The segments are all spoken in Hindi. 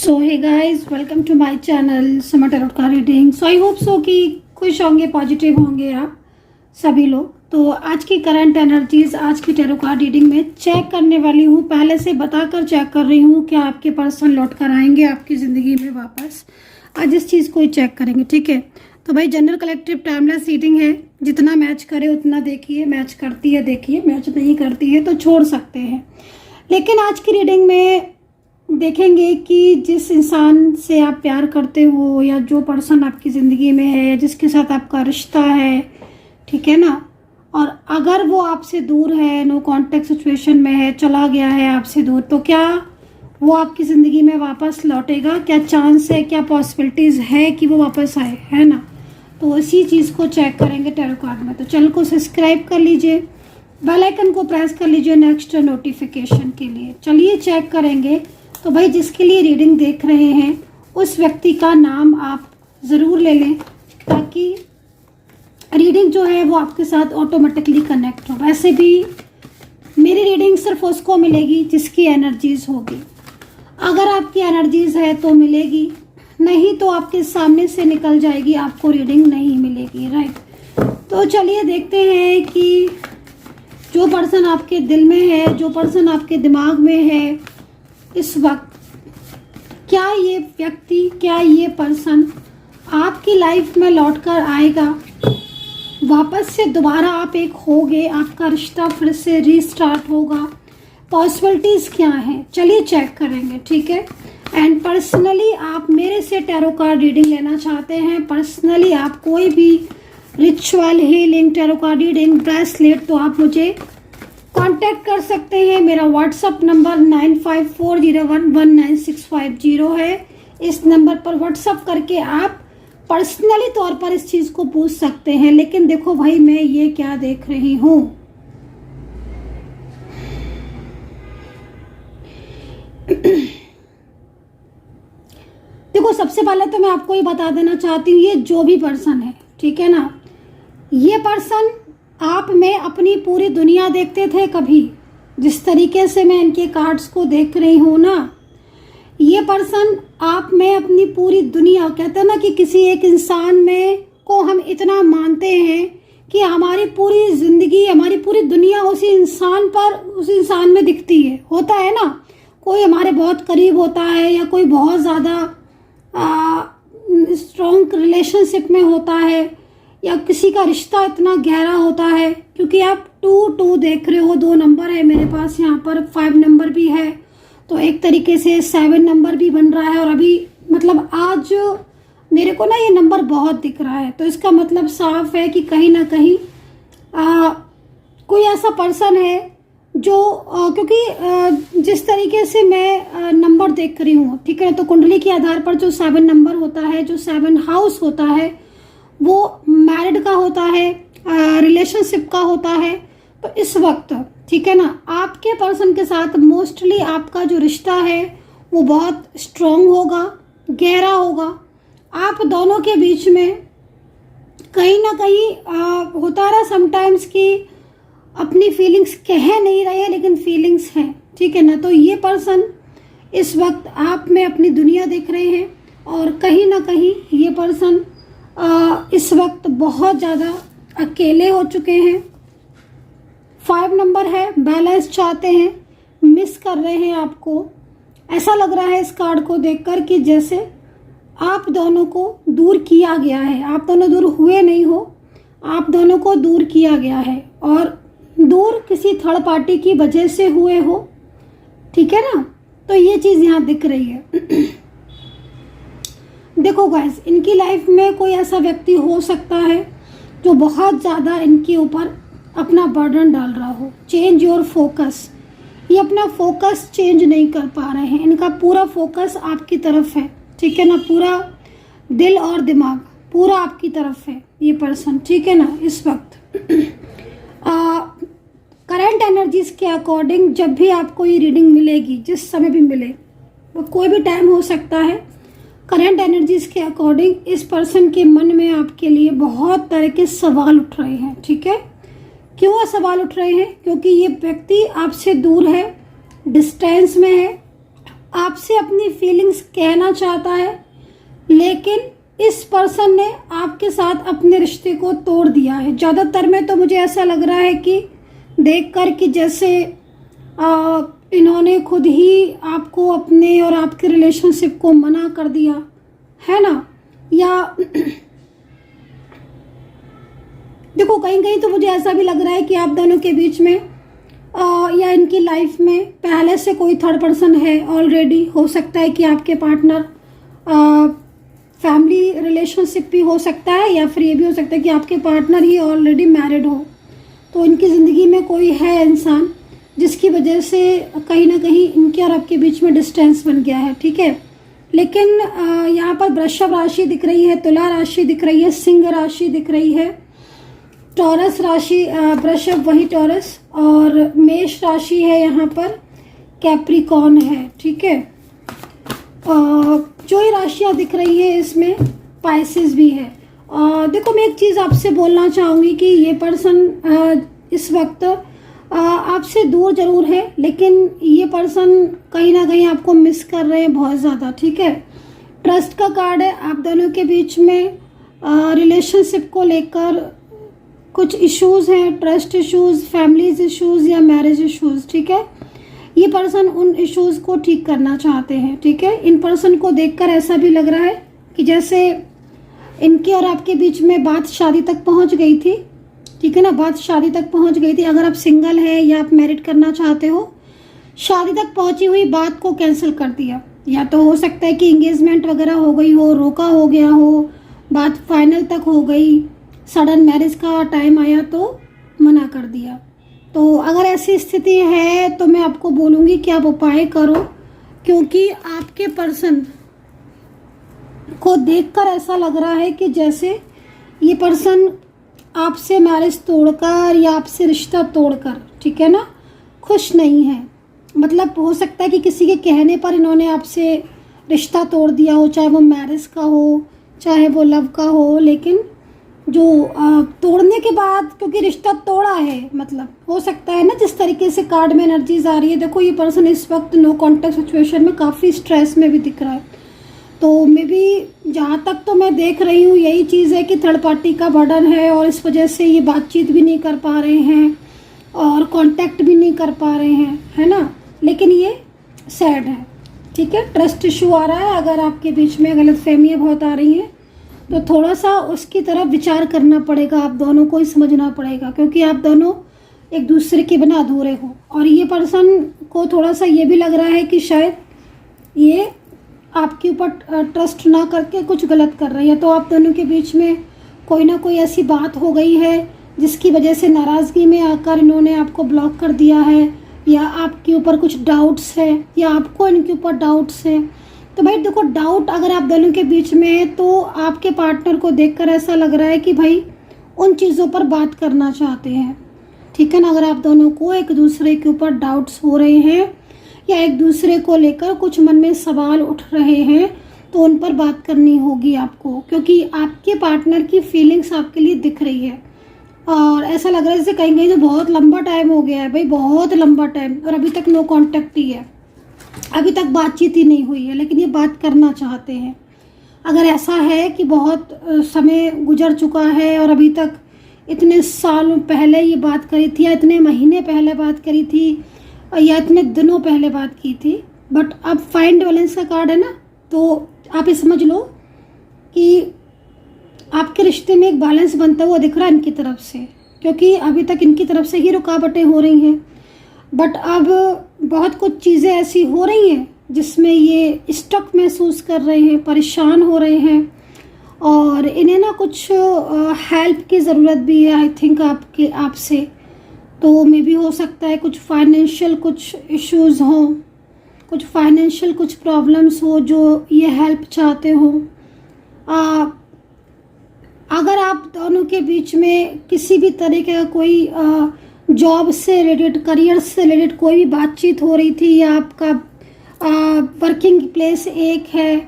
So hey guys, welcome to my channel Sama tarot का reading. So I hope so कि खुश होंगे, पॉजिटिव होंगे आप सभी लोग। तो आज की करंट एनर्जीज आज की टैरो कार्ड रीडिंग में चेक करने वाली हूँ। पहले से बताकर चेक कर रही हूँ कि आपके पर्सन लौट कर आएंगे आपकी ज़िंदगी में वापस। आज इस चीज़ को ही चेक करेंगे, ठीक है। तो भाई जनरल कलेक्टिव टाइमलेस रीडिंग है, जितना मैच करे उतना देखिए, मैच करती है देखिए, मैच नहीं करती है तो छोड़ सकते हैं। लेकिन आज की रीडिंग में देखेंगे कि जिस इंसान से आप प्यार करते हो या जो पर्सन आपकी ज़िंदगी में है, जिसके साथ आपका रिश्ता है, ठीक है ना, और अगर वो आपसे दूर है, नो कांटेक्ट सिचुएशन में है, चला गया है आपसे दूर, तो क्या वो आपकी ज़िंदगी में वापस लौटेगा? क्या चांस है, क्या पॉसिबिलिटीज़ है कि वो वापस आए, है ना। तो इसी चीज़ को चेक करेंगे टैरो कार्ड में। तो चैनल को सब्सक्राइब कर लीजिए, बेल आइकन को प्रेस कर लीजिए नेक्स्ट नोटिफिकेशन के लिए। चलिए चेक करेंगे। तो भाई जिसके लिए रीडिंग देख रहे हैं उस व्यक्ति का नाम आप ज़रूर ले लें, ताकि रीडिंग जो है वो आपके साथ ऑटोमेटिकली कनेक्ट हो। वैसे भी मेरी रीडिंग सिर्फ उसको मिलेगी जिसकी एनर्जीज होगी। अगर आपकी एनर्जीज है तो मिलेगी, नहीं तो आपके सामने से निकल जाएगी, आपको रीडिंग नहीं मिलेगी, राइट। तो चलिए देखते हैं कि जो पर्सन आपके दिल में है, जो पर्सन आपके दिमाग में है इस वक्त, क्या ये व्यक्ति, क्या ये पर्सन आपकी लाइफ में लौटकर आएगा वापस से? दोबारा आप एक होगे, आपका रिश्ता फिर से रीस्टार्ट होगा? पॉसिबिलिटीज़ क्या हैं, चलिए चेक करेंगे, ठीक है। एंड पर्सनली आप मेरे से टैरो कार्ड रीडिंग लेना चाहते हैं, पर्सनली आप कोई भी ritual, healing, tarot card reading, bracelet, तो आप मुझे कांटेक्ट कर सकते हैं। मेरा व्हाट्सअप नंबर 9540119650 है। इस नंबर पर व्हाट्सअप करके आप पर्सनली तौर पर इस चीज़ को पूछ सकते हैं। लेकिन देखो भाई, मैं ये क्या देख रही हूँ, देखो सबसे पहले तो मैं आपको ये बता देना चाहती हूँ, ये जो भी पर्सन है, ठीक है ना, ये पर्सन आप में अपनी पूरी दुनिया देखते थे कभी। जिस तरीके से मैं इनके कार्ड्स को देख रही हूँ ना, ये पर्सन आप में अपनी पूरी दुनिया, कहते हैं ना कि किसी एक इंसान में को हम इतना मानते हैं कि हमारी पूरी ज़िंदगी, हमारी पूरी दुनिया उसी इंसान पर, उस इंसान में दिखती है। होता है ना, कोई हमारे बहुत करीब होता है या कोई बहुत ज़्यादा स्ट्रॉन्ग रिलेशनशिप में होता है, या किसी का रिश्ता इतना गहरा होता है। क्योंकि आप 2 देख रहे हो, 2 नंबर है मेरे पास, यहाँ पर 5 नंबर भी है, तो एक तरीके से 7 नंबर भी बन रहा है। और अभी मतलब आज मेरे को ना ये नंबर बहुत दिख रहा है, तो इसका मतलब साफ है कि कहीं ना कहीं कोई ऐसा पर्सन है जो क्योंकि जिस तरीके से मैं नंबर देख रही हूँ, ठीक है, तो कुंडली के आधार पर जो 7 नंबर होता है, जो 7 हाउस होता है, वो मैरिड का होता है, रिलेशनशिप का होता है। तो इस वक्त, ठीक है ना, आपके पर्सन के साथ मोस्टली आपका जो रिश्ता है वो बहुत स्ट्रॉन्ग होगा, गहरा होगा। आप दोनों के बीच में कहीं ना कहीं होता रहा समटाइम्स कि अपनी फीलिंग्स कह नहीं रहे, लेकिन फीलिंग्स हैं, ठीक है ना। तो ये पर्सन इस वक्त आप में अपनी दुनिया देख रहे हैं, और कहीं ना कहीं ये पर्सन इस वक्त बहुत ज़्यादा अकेले हो चुके हैं। 5 नंबर है, बैलेंस चाहते हैं, मिस कर रहे हैं आपको। ऐसा लग रहा है इस कार्ड को देखकर कि जैसे आप दोनों को दूर किया गया है। आप दोनों दूर हुए नहीं हो, आप दोनों को दूर किया गया है, और दूर किसी थर्ड पार्टी की वजह से हुए हो, ठीक है ना। तो ये चीज़ यहाँ दिख रही है। देखो गाइस, इनकी लाइफ में कोई ऐसा व्यक्ति हो सकता है जो बहुत ज़्यादा इनके ऊपर अपना बर्डन डाल रहा हो। चेंज योर फोकस, ये अपना फोकस चेंज नहीं कर पा रहे हैं। इनका पूरा फोकस आपकी तरफ है, ठीक है ना, पूरा दिल और दिमाग पूरा आपकी तरफ है ये पर्सन, ठीक है ना। इस वक्त करंट एनर्जीज के अकॉर्डिंग जब भी आपको ये रीडिंग मिलेगी, जिस समय भी मिले, वो कोई भी टाइम हो सकता है, करंट एनर्जीज के अकॉर्डिंग इस पर्सन के मन में आपके लिए बहुत तरह के सवाल उठ रहे हैं, ठीक है। क्यों सवाल उठ रहे हैं? क्योंकि ये व्यक्ति आपसे दूर है, डिस्टेंस में है, आपसे अपनी फीलिंग्स कहना चाहता है, लेकिन इस पर्सन ने आपके साथ अपने रिश्ते को तोड़ दिया है। ज़्यादातर में तो मुझे ऐसा लग रहा है कि देखकर कि जैसे इन्होंने खुद ही आपको अपने और आपके रिलेशनशिप को मना कर दिया है ना, या देखो कहीं कहीं तो मुझे ऐसा भी लग रहा है कि आप दोनों के बीच में या इनकी लाइफ में पहले से कोई थर्ड पर्सन है ऑलरेडी। हो सकता है कि आपके पार्टनर फैमिली रिलेशनशिप भी हो सकता है, या फिर ये भी हो सकता है कि आपके पार्टनर ही ऑलरेडी मैरिड हो। तो इनकी ज़िंदगी में कोई है इंसान जिसकी वजह से कहीं ना कहीं इनके और आपके बीच में डिस्टेंस बन गया है, ठीक है। लेकिन यहाँ पर वृषभ राशि दिख रही है, तुला राशि दिख रही है, सिंह राशि दिख रही है, टॉरस राशि, वृषभ वही टॉरस, और मेष राशि है यहाँ पर, कैप्रिकॉर्न है, ठीक है। जो ये राशियाँ दिख रही है इसमें पाइसेस भी है। देखो मैं एक चीज़ आपसे बोलना चाहूँगी कि ये पर्सन इस वक्त आपसे दूर जरूर है, लेकिन ये पर्सन कहीं ना कहीं आपको मिस कर रहे हैं बहुत ज़्यादा, ठीक है। ट्रस्ट का कार्ड है। आप दोनों के बीच में रिलेशनशिप को लेकर कुछ इश्यूज हैं, ट्रस्ट इश्यूज, फैमिलीज इश्यूज या मैरिज इश्यूज, ठीक है। ये पर्सन उन इश्यूज को ठीक करना चाहते हैं, ठीक है। इन पर्सन को देखकर ऐसा भी लग रहा है कि जैसे इनके और आपके बीच में बात शादी तक पहुंच गई थी, ठीक है ना, बात शादी तक पहुंच गई थी। अगर आप सिंगल हैं या आप मैरिड करना चाहते हो, शादी तक पहुंची हुई बात को कैंसिल कर दिया, या तो हो सकता है कि एंगेजमेंट वगैरह हो गई हो, रोका हो गया हो, बात फाइनल तक हो गई, सडन मैरिज का टाइम आया तो मना कर दिया। तो अगर ऐसी स्थिति है तो मैं आपको बोलूँगी कि आप उपाय करो, क्योंकि आपके पर्सन को देखकर ऐसा लग रहा है कि जैसे ये पर्सन आपसे मैरिज तोड़कर या आपसे रिश्ता तोड़कर, ठीक है ना, खुश नहीं है। मतलब हो सकता है कि किसी के कहने पर इन्होंने आपसे रिश्ता तोड़ दिया हो, चाहे वो मैरिज का हो चाहे वो लव का हो, लेकिन जो तोड़ने के बाद, क्योंकि रिश्ता तोड़ा है, मतलब हो सकता है ना जिस तरीके से कार्ड में एनर्जीज आ रही है, देखो ये पर्सन इस वक्त नो कॉन्टेक्ट सिचुएशन में काफ़ी स्ट्रेस में भी दिख रहा है। तो मे बी जहाँ तक तो मैं देख रही हूँ यही चीज़ है कि थर्ड पार्टी का बर्डन है और इस वजह से ये बातचीत भी नहीं कर पा रहे हैं और कांटेक्ट भी नहीं कर पा रहे हैं, है ना। लेकिन ये सैड है, ठीक है। ट्रस्ट इशू आ रहा है। अगर आपके बीच में गलतफहमियाँ बहुत आ रही हैं तो थोड़ा सा उसकी तरफ विचार करना पड़ेगा, आप दोनों को ही समझना पड़ेगा, क्योंकि आप दोनों एक दूसरे के बिना अधूरे हो। और ये पर्सन को थोड़ा सा ये भी लग रहा है कि शायद ये आपके ऊपर ट्रस्ट ना करके कुछ गलत कर रही है। तो आप दोनों के बीच में कोई ना कोई ऐसी बात हो गई है जिसकी वजह से नाराज़गी में आकर इन्होंने आपको ब्लॉक कर दिया है, या आपके ऊपर कुछ डाउट्स है, या आपको इनके ऊपर डाउट्स है। तो भाई देखो, डाउट अगर आप दोनों के बीच में है तो आपके पार्टनर को देखकर ऐसा लग रहा है कि भाई उन चीज़ों पर बात करना चाहते हैं, ठीक है ना। अगर आप दोनों को एक दूसरे के ऊपर डाउट्स हो रहे हैं या एक दूसरे को लेकर कुछ मन में सवाल उठ रहे हैं तो उन पर बात करनी होगी आपको, क्योंकि आपके पार्टनर की फीलिंग्स आपके लिए दिख रही है। और ऐसा लग रहा है जैसे कहीं कहीं तो बहुत लंबा टाइम हो गया है भाई, बहुत लंबा टाइम, और अभी तक नो कॉन्टेक्ट ही है, अभी तक बातचीत ही नहीं हुई है, लेकिन ये बात करना चाहते हैं। अगर ऐसा है कि बहुत समय गुजर चुका है और अभी तक इतने सालों पहले ये बात करी थी, या इतने महीने पहले बात करी थी, या इतने दिनों पहले बात की थी, बट अब फाइंड बैलेंस का कार्ड है ना, तो आप ये समझ लो कि आपके रिश्ते में एक बैलेंस बनता हुआ दिख रहा है इनकी तरफ से, क्योंकि अभी तक इनकी तरफ से ही रुकावटें हो रही हैं। बट अब बहुत कुछ चीज़ें ऐसी हो रही हैं जिसमें ये स्टक महसूस कर रहे हैं, परेशान हो रहे हैं, और इन्हें ना कुछ हेल्प की ज़रूरत भी है आई थिंक आपसे। तो मे भी हो सकता है कुछ फाइनेंशियल कुछ इश्यूज़ हों, कुछ फाइनेंशियल कुछ प्रॉब्लम्स हो जो ये हेल्प चाहते हो। अगर आप दोनों के बीच में किसी भी तरीके का कोई जॉब से रिलेटेड, करियर से रिलेटेड कोई भी बातचीत हो रही थी, या आपका वर्किंग प्लेस एक है,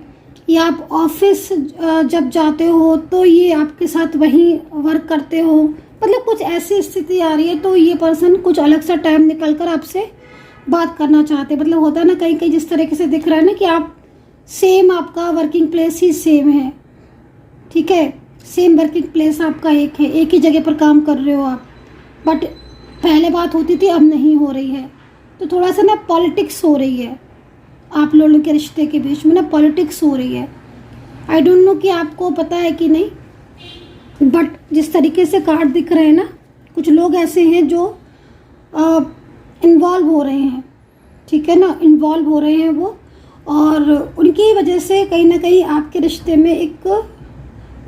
या आप ऑफिस जब जाते हो तो ये आपके साथ वहीं वर्क करते हो, मतलब कुछ ऐसी स्थिति आ रही है, तो ये पर्सन कुछ अलग सा टाइम निकल कर आपसे बात करना चाहते हैं। मतलब होता है ना कहीं कहीं जिस तरीके से दिख रहा है ना कि आप सेम, आपका वर्किंग प्लेस ही सेम है, ठीक है, सेम वर्किंग प्लेस आपका एक है, एक ही जगह पर काम कर रहे हो आप, बट पहले बात होती थी अब नहीं हो रही है। तो थोड़ा सा ना पॉलिटिक्स हो रही है आप लोगों के रिश्ते के बीच में, ना पॉलिटिक्स हो रही है। आई डोंट नो कि आपको पता है कि नहीं, बट जिस तरीके से कार्ड दिख रहे हैं ना, कुछ लोग ऐसे हैं जो इन्वॉल्व हो रहे हैं, ठीक है ना, इन्वॉल्व हो रहे हैं वो, और उनकी वजह से कहीं ना कहीं आपके रिश्ते में एक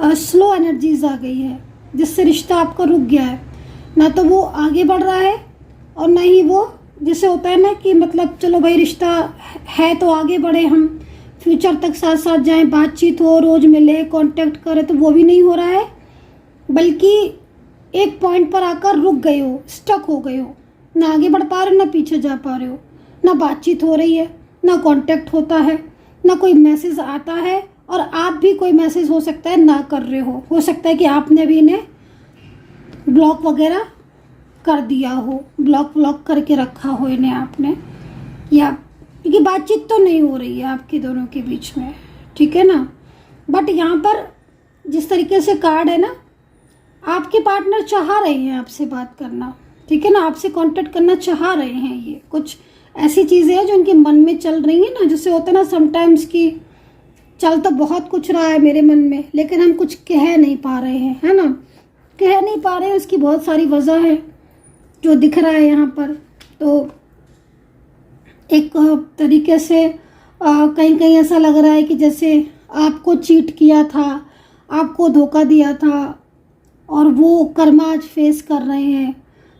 स्लो एनर्जीज आ गई है, जिससे रिश्ता आपका रुक गया है। ना तो वो आगे बढ़ रहा है और ना ही वो, जैसे होता है ना कि मतलब चलो भाई रिश्ता है तो आगे बढ़े, हम फ्यूचर तक साथ साथ जाएं, बातचीत हो, रोज़ मिले, कांटेक्ट करें, तो वो भी नहीं हो रहा है। बल्कि एक पॉइंट पर आकर रुक गए हो, स्टक हो गए हो, ना आगे बढ़ पा रहे हो, ना पीछे जा पा रहे हो, ना बातचीत हो रही है, ना कांटेक्ट होता है, ना कोई मैसेज आता है, और आप भी कोई मैसेज हो सकता है ना कर रहे हो सकता है कि आपने भी इन्हें ब्लॉक वगैरह कर दिया हो, ब्लॉक करके रखा हो इन्हें आपने, या क्योंकि बातचीत तो नहीं हो रही है आपके दोनों के बीच में, ठीक है ना। बट यहाँ पर जिस तरीके से कार्ड है ना, आपके पार्टनर चाह रहे हैं आपसे बात करना, ठीक है ना, आपसे कांटेक्ट करना चाह रहे हैं। ये कुछ ऐसी चीज़ें हैं जो उनके मन में चल रही हैं ना, जैसे होता है ना समटाइम्स कि चल तो बहुत कुछ रहा है मेरे मन में, लेकिन हम कुछ कह नहीं पा रहे हैं, है ना, कह नहीं पा रहे हैं। उसकी बहुत सारी वजह है जो दिख रहा है यहाँ पर। तो एक तरीके से कहीं कहीं ऐसा लग रहा है कि जैसे आपको चीट किया था, आपको धोखा दिया था, और वो कर्म आज फेस कर रहे हैं।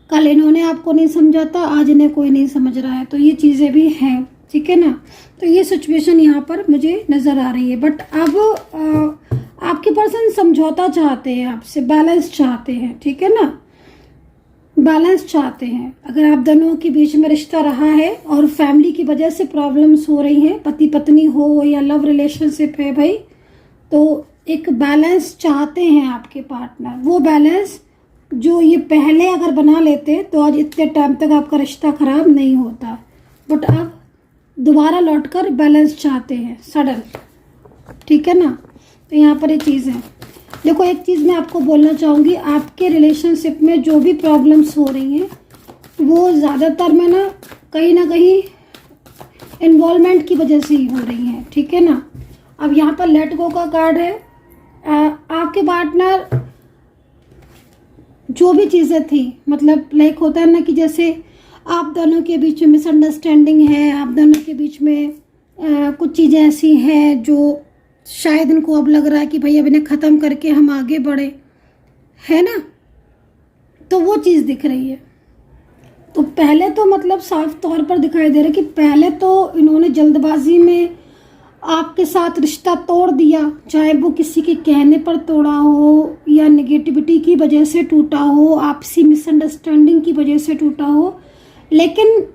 कल इन्होंने आपको नहीं समझा था, आज इन्हें कोई नहीं समझ रहा है, तो ये चीज़ें भी हैं, ठीक है ना। तो ये सिचुएशन यहाँ पर मुझे नज़र आ रही है। बट अब आपके पर्सन समझौता चाहते हैं आपसे, बैलेंस चाहते हैं, ठीक है ना, बैलेंस चाहते हैं। अगर आप दोनों के बीच में रिश्ता रहा है और फैमिली की वजह से प्रॉब्लम्स हो रही हैं, पति पत्नी हो या लव रिलेशनशिप है भाई, तो एक बैलेंस चाहते हैं आपके पार्टनर। वो बैलेंस जो ये पहले अगर बना लेते तो आज इतने टाइम तक आपका रिश्ता खराब नहीं होता, बट अब दोबारा लौटकर बैलेंस चाहते हैं सडन, ठीक है ना। तो यहाँ पर ये चीज़ है। देखो एक चीज़ मैं आपको बोलना चाहूँगी, आपके रिलेशनशिप में जो भी प्रॉब्लम्स हो रही हैं वो ज़्यादातर में ना कहीं इन्वॉल्वमेंट की वजह से ही हो रही हैं, ठीक है ना। अब यहाँ पर लेट गो का कार्ड है। आपके पार्टनर जो भी चीज़ें थी, मतलब लाइक होता है ना कि जैसे आप दोनों के बीच में मिसअंडरस्टैंडिंग है, आप दोनों के बीच में कुछ चीज़ें ऐसी हैं जो शायद इनको अब लग रहा है कि भाई अब इन्हें ख़त्म करके हम आगे बढ़े, है ना, तो वो चीज़ दिख रही है। तो पहले तो मतलब साफ तौर पर दिखाई दे रहा है कि पहले तो इन्होंने जल्दबाजी में आपके साथ रिश्ता तोड़ दिया, चाहे वो किसी के कहने पर तोड़ा हो या नेगेटिविटी की वजह से टूटा हो, आपसी मिसअंडरस्टैंडिंग की वजह से टूटा हो, लेकिन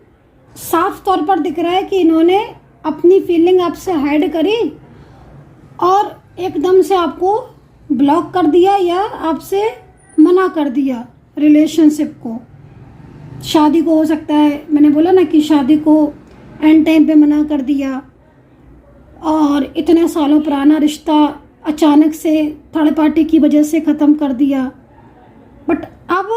साफ तौर पर दिख रहा है कि इन्होंने अपनी फीलिंग आपसे हाइड करी और एकदम से आपको ब्लॉक कर दिया या आपसे मना कर दिया रिलेशनशिप को। शादी को हो सकता है, मैंने बोला ना कि शादी को एंड टाइम पे मना कर दिया, और इतने सालों पुराना रिश्ता अचानक से थर्ड पार्टी की वजह से ख़त्म कर दिया। बट अब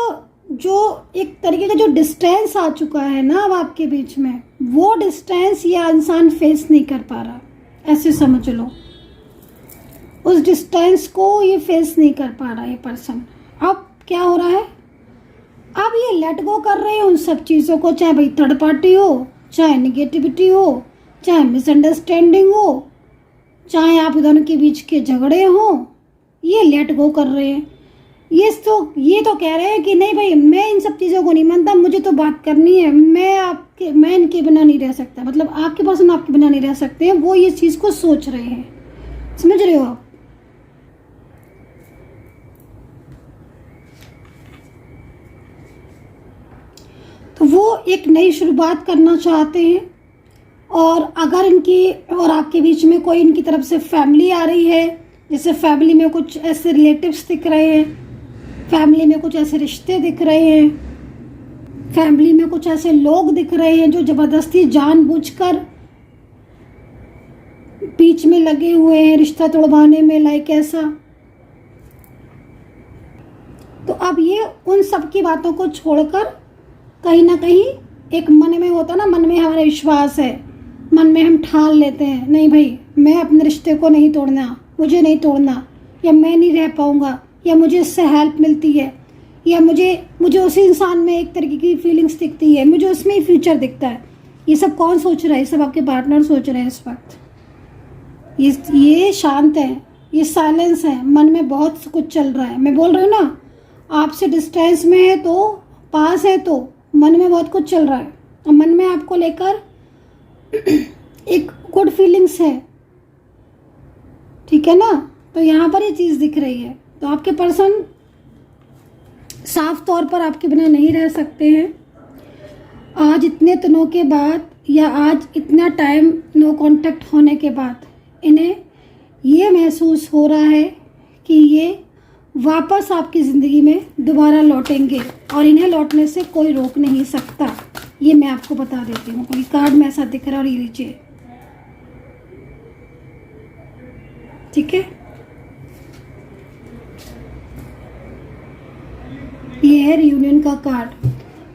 जो एक तरीके का जो डिस्टेंस आ चुका है ना अब आपके बीच में, वो डिस्टेंस ये इंसान फेस नहीं कर पा रहा, ऐसे समझ लो। उस डिस्टेंस को ये फेस नहीं कर पा रहा ये पर्सन। अब क्या हो रहा है, अब ये लेट गो कर रहे हैं उन सब चीज़ों को, चाहे भाई थर्ड पार्टी हो, चाहे निगेटिविटी हो, चाहे मिसअंडरस्टैंडिंग हो, चाहे आप दोनों के बीच के झगड़े हों, ये लेट गो कर रहे हैं। ये तो कह रहे हैं कि नहीं भाई मैं इन सब चीज़ों को नहीं मानता, मुझे तो बात करनी है, मैं इनके बिना नहीं रह सकता। मतलब आपके पर्सन आपके बिना नहीं रह सकते हैं, वो ये चीज़ को सोच रहे हैं, समझ रहे हो आप। तो वो एक नई शुरुआत करना चाहते हैं, और अगर इनकी और आपके बीच में कोई इनकी तरफ से फैमिली आ रही है, जैसे फैमिली में कुछ ऐसे रिलेटिव्स दिख रहे हैं, फैमिली में कुछ ऐसे रिश्ते दिख रहे हैं, फैमिली में कुछ ऐसे लोग दिख रहे हैं जो जबरदस्ती जानबूझकर बीच में लगे हुए हैं रिश्ता तोड़वाने में, लाइक ऐसा। तो अब ये उन सब की बातों को छोड़कर कहीं ना कहीं एक मन में होता ना, मन में हमारा विश्वास है, मन में हम ठान लेते हैं नहीं भाई मैं अपने रिश्ते को नहीं तोड़ना, मुझे नहीं तोड़ना, या मैं नहीं रह पाऊंगा, या मुझे इससे हेल्प मिलती है, या मुझे उसी इंसान में एक तरीके की फीलिंग्स दिखती है, मुझे उसमें ही फ्यूचर दिखता है। ये सब कौन सोच रहा है? ये सब आपके पार्टनर सोच रहे हैं इस वक्त। ये शांत है, ये साइलेंस है, मन में बहुत कुछ चल रहा है। मैं बोल रही हूँ ना, आपसे डिस्टेंस में है तो पास है तो मन में बहुत कुछ चल रहा है, और मन में आपको लेकर एक गुड फीलिंग्स है, ठीक है ना। तो यहाँ पर ये चीज़ दिख रही है। तो आपके पर्सन साफ तौर पर आपके बिना नहीं रह सकते हैं। आज इतने दिनों के बाद या आज इतना टाइम नो कांटेक्ट होने के बाद इन्हें ये महसूस हो रहा है कि ये वापस आपकी ज़िंदगी में दोबारा लौटेंगे, और इन्हें लौटने से कोई रोक नहीं सकता। ये मैं आपको बता देती हूँ। कोई कार्ड में ऐसा दिख रहा है, और ये लीजिए, ठीक है। ये है रियूनियन का कार्ड,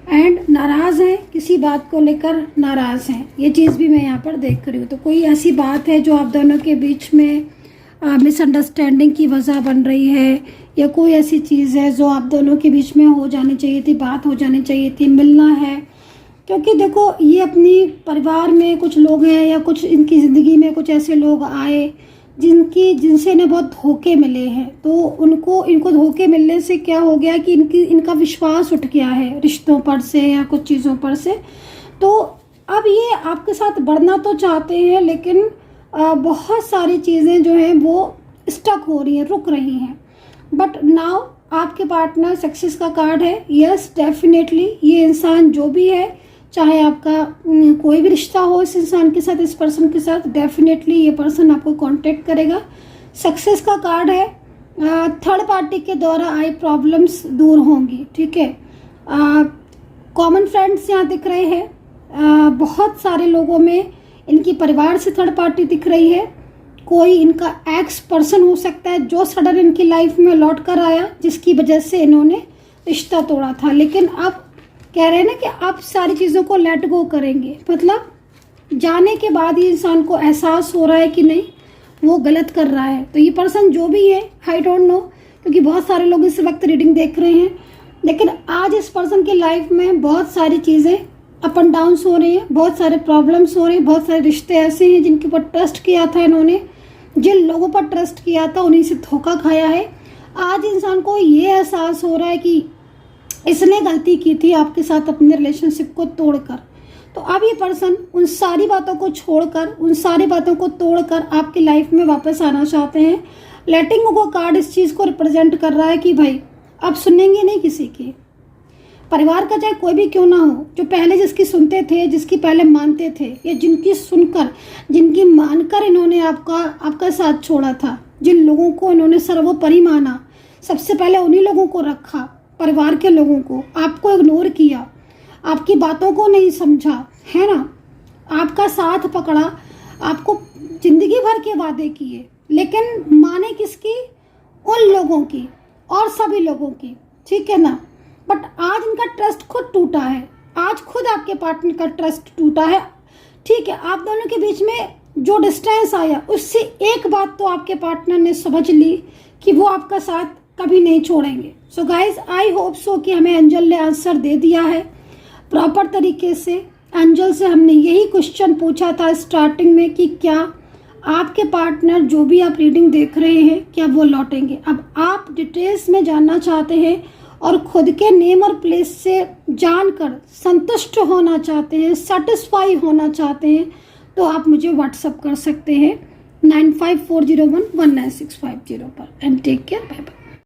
एंड नाराज हैं, किसी बात को लेकर नाराज हैं। ये चीज़ भी मैं यहाँ पर देख रही हूँ। तो कोई ऐसी बात है जो आप दोनों के बीच में मिसअंडरस्टैंडिंग की वजह बन रही है, या कोई ऐसी चीज़ है जो आप दोनों के बीच में हो जानी चाहिए थी, बात हो जानी चाहिए थी, मिलना है। क्योंकि देखो ये अपनी परिवार में कुछ लोग हैं, या कुछ इनकी ज़िंदगी में कुछ ऐसे लोग आए जिनसे इन्हें बहुत धोखे मिले हैं। तो इनको धोखे मिलने से क्या हो गया कि इनका विश्वास उठ गया है रिश्तों पर से या कुछ चीज़ों पर से। तो अब ये आपके साथ बढ़ना तो चाहते हैं, लेकिन बहुत सारी चीज़ें जो हैं वो स्टक हो रही हैं, रुक रही हैं। बट नाउ आपके पार्टनर, सक्सेस का कार्ड है। यस, डेफिनेटली ये इंसान जो भी है, चाहे आपका कोई भी रिश्ता हो इस इंसान के साथ, इस पर्सन के साथ, डेफिनेटली ये पर्सन आपको कांटेक्ट करेगा। सक्सेस का कार्ड है। थर्ड पार्टी के द्वारा आई प्रॉब्लम्स दूर होंगी, ठीक है। कॉमन फ्रेंड्स यहाँ दिख रहे हैं। बहुत सारे लोगों में इनकी परिवार से थर्ड पार्टी दिख रही है। कोई इनका एक्स पर्सन हो सकता है जो सडन इनकी लाइफ में लौट कर आया, जिसकी वजह से इन्होंने रिश्ता तोड़ा था। लेकिन अब कह रहे हैं ना कि आप सारी चीज़ों को लेट गो करेंगे, मतलब जाने के बाद ही इंसान को एहसास हो रहा है कि नहीं वो गलत कर रहा है। तो ये पर्सन जो भी है, आई डोंट नो, क्योंकि बहुत सारे लोग इस वक्त रीडिंग देख रहे हैं, लेकिन आज इस पर्सन की लाइफ में बहुत सारी चीज़ें अप एंड डाउन्स हो रही हैं, बहुत सारे प्रॉब्लम्स हो रहे हैं, बहुत सारे रिश्ते ऐसे हैं जिनके ऊपर ट्रस्ट किया था इन्होंने, जिन लोगों पर ट्रस्ट किया था उन्हीं से धोखा खाया है। आज इंसान को ये एहसास हो रहा है कि इसने गलती की थी आपके साथ अपने रिलेशनशिप को तोड़कर। तो अब ये पर्सन उन सारी बातों को छोड़कर, उन सारी बातों को तोड़कर आपकी लाइफ में वापस आना चाहते हैं। लेटिंग गो कार्ड इस चीज़ को रिप्रेजेंट कर रहा है कि भाई अब सुनेंगे नहीं किसी की, परिवार का चाहे कोई भी क्यों ना हो, जो पहले जिसकी सुनते थे, जिसकी पहले मानते थे, या जिनकी सुनकर, जिनकी मानकर इन्होंने आपका साथ छोड़ा था, जिन लोगों को इन्होंने सर्वोपरि माना, सबसे पहले उन्हीं लोगों को रखा, परिवार के लोगों को, आपको इग्नोर किया, आपकी बातों को नहीं समझा, है ना, आपका साथ पकड़ा, आपको जिंदगी भर के वादे किए, लेकिन माने किसकी? उन लोगों की और सभी लोगों की, ठीक है ना। बट आज इनका ट्रस्ट खुद टूटा है, आज खुद आपके पार्टनर का ट्रस्ट टूटा है, ठीक है। आप दोनों के बीच में जो डिस्टेंस आया उससे एक बात तो आपके पार्टनर ने समझ ली कि वो आपका साथ कभी नहीं छोड़ेंगे। सो गाइज, आई होप सो कि हमें एंजल ने आंसर दे दिया है प्रॉपर तरीके से। एंजल से हमने यही क्वेश्चन पूछा था स्टार्टिंग में कि क्या आपके पार्टनर, जो भी आप रीडिंग देख रहे हैं, क्या वो लौटेंगे। अब आप डिटेल्स में जानना चाहते हैं और खुद के नेम और प्लेस से जानकर संतुष्ट होना चाहते हैं, सेटिस्फाई होना चाहते हैं, तो आप मुझे व्हाट्सअप कर सकते हैं 9540119650 पर। And take care, bye bye.